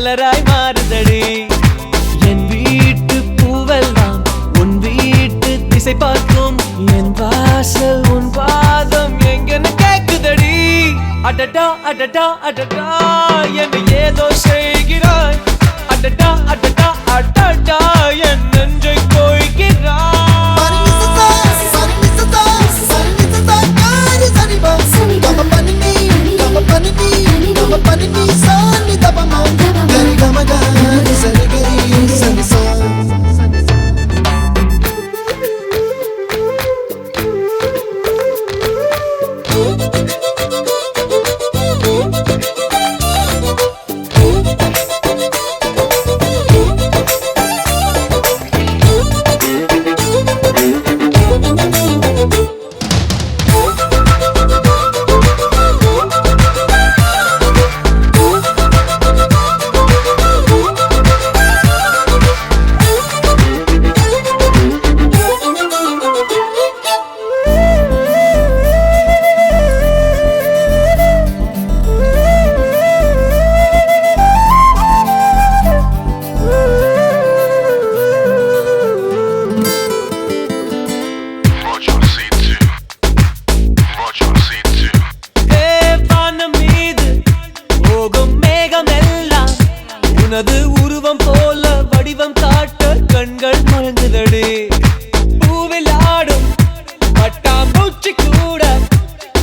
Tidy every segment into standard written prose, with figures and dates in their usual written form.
கலராய் மாறுதடி. என் வீட்டு பூவெல்லாம் உன் வீட்டு திசை பார்க்கும். என் வாசல் உன் பாதம் எங்கன்னு கேக்குதடி. அடடா அடடா அடடா என்னை ஏதோ செய்கிறாய். அடடா அடடா அடடா என் நெஞ்சை கோய்கிறாய். உனது உருவம் போல வடிவம் காட்ட கண்கள் மறங்குதடி. பூவில் ஆடும் பட்டாம்பூச்சி கூட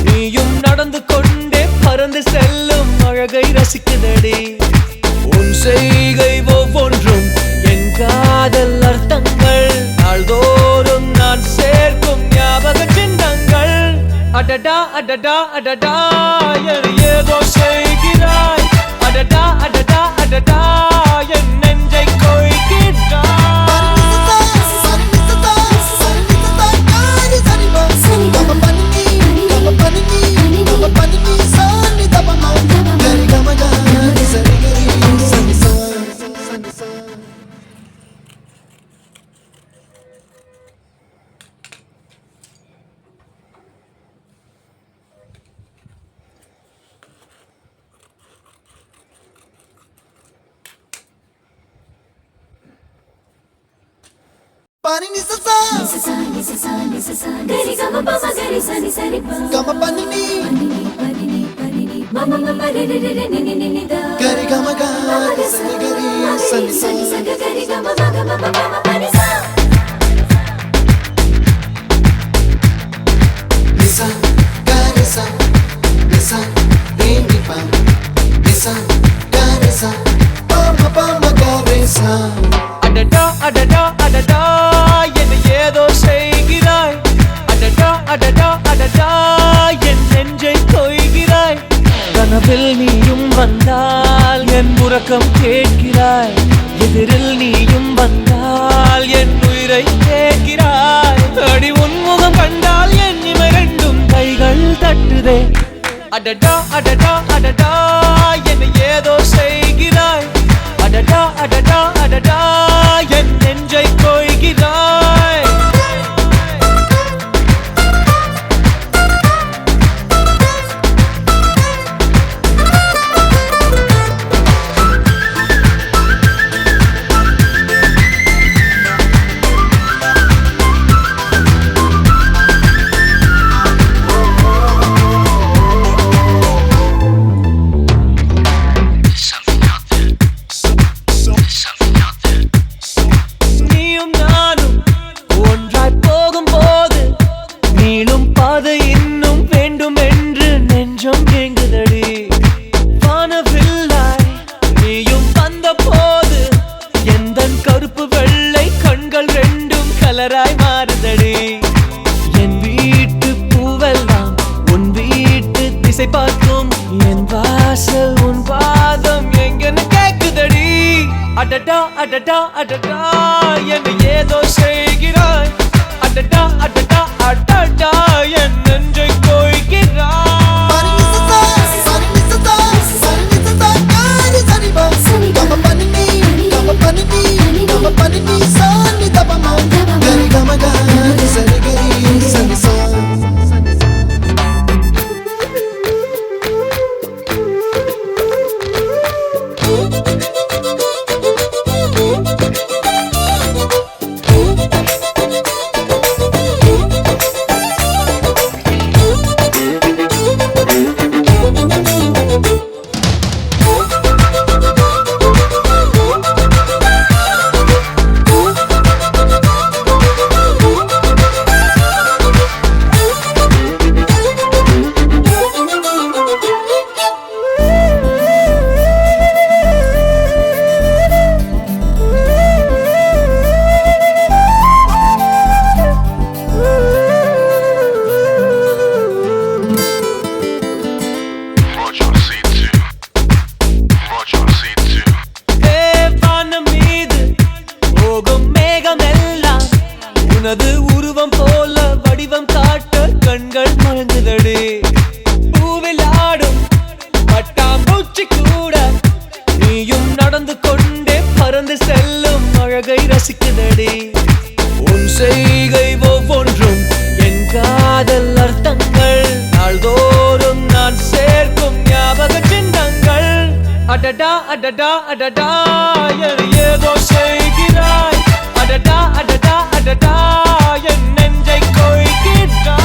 நீயும் நடந்து கொண்டே பறந்து செல்லும் அழகை ரசிக்குதடி. உன் செய்கை ஒவ்வொன்றும் என் காதல் அர்த்தங்கள். நாள்தோறும் நான் சேர்க்கும் ஞாபக சின்னங்கள். அடடா அடடா அடடா ஏதோ செய்கிறாய். அடடா அடடா அடடா என் நெஞ்சை கோய்கிறாய். Pani ni sa sa gari gama pa ma gari sa ni sa ri pa gama pani ni mama mama re re re ni ni ni da gari gama ga sa ni gari sa ni sa gari gama ma gama mama pani sa lisa gari sa lisa re ni pa lisa gari sa pa ma gari sa அடடா அடடா அடடா என்னை ஏதோ செய்கிறாய். அடடா அடடா அடடா என் நெஞ்சை கொய்கிறாய். கனவில் நீயும் வந்தால் என் உறக்கம் கேட்கிறாய். எதிரில் நீயும் வந்தால் என் உயிரை கேட்கிறாய். அடி உன்முகம் கண்டால் என் இமை ரெண்டும் கைகள் தட்டுதே. அடடா அடடா அடடா என்னை ஏதோ செய்கிறாய். அடடா அடடா அடடா என் நெஞ்சை கொய்கிறாய். கலராய் மாறுதடி. என் வீட்டு பூவெல்லாம் உன் வீட்டு திசை பார்க்கும். என் வாசல் உன் பாதம் எங்கன்னு கேக்குதடி. அடடா அடடா அடடா என்னை ஏதோ செய்கிறாய். அடடா அடடா அடடா என் நெஞ்சை கோய்கிறாய். நிலவும் நடந்து கொண்டே பறந்து செல்லும் அழகை ரசிக்குதடி உன் செய்கை ஒவ்வொன்றும் என் காதல் அர்த்தங்கள் நாள்தோறும் நான் சேர்க்கும் ஞாபக சின்னங்கள் அடடா அடடா அடடா என்னை ஏதோ செய்கிறாய் அடடா அடடா அடடா என் நெஞ்சை கொய்கிறாய்